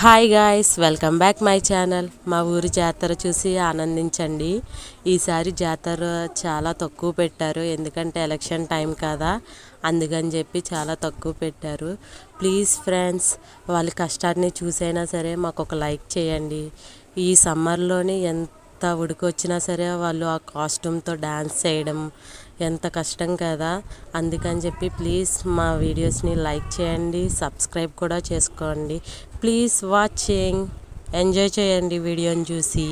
Hi guys, welcome back my channel. మా ఊరి జాతర చూసి ఆనందించండి. ఈసారి జాతర చాలా తక్కువ పెట్టారు, ఎందుకంటే ఎలక్షన్ టైం కదా, అందుకని చెప్పి చాలా తక్కువ పెట్టారు. ప్లీజ్ ఫ్రెండ్స్, వాళ్ళ కష్టాన్ని చూసైనా సరే మాకు ఒక లైక్ చేయండి. ఈ సమ్మర్లోని ఎంత ఉడికొచ్చినా సరే వాళ్ళు ఆ కాస్ట్యూమ్తో డ్యాన్స్ చేయడం ఎంత కష్టం కదా, అందుకని చెప్పి ప్లీజ్ మా వీడియోస్ని లైక్ చేయండి, సబ్స్క్రైబ్ కూడా చేసుకోండి. ప్లీజ్ వాచింగ్, ఎంజాయ్ చేయండి వీడియోని చూసి.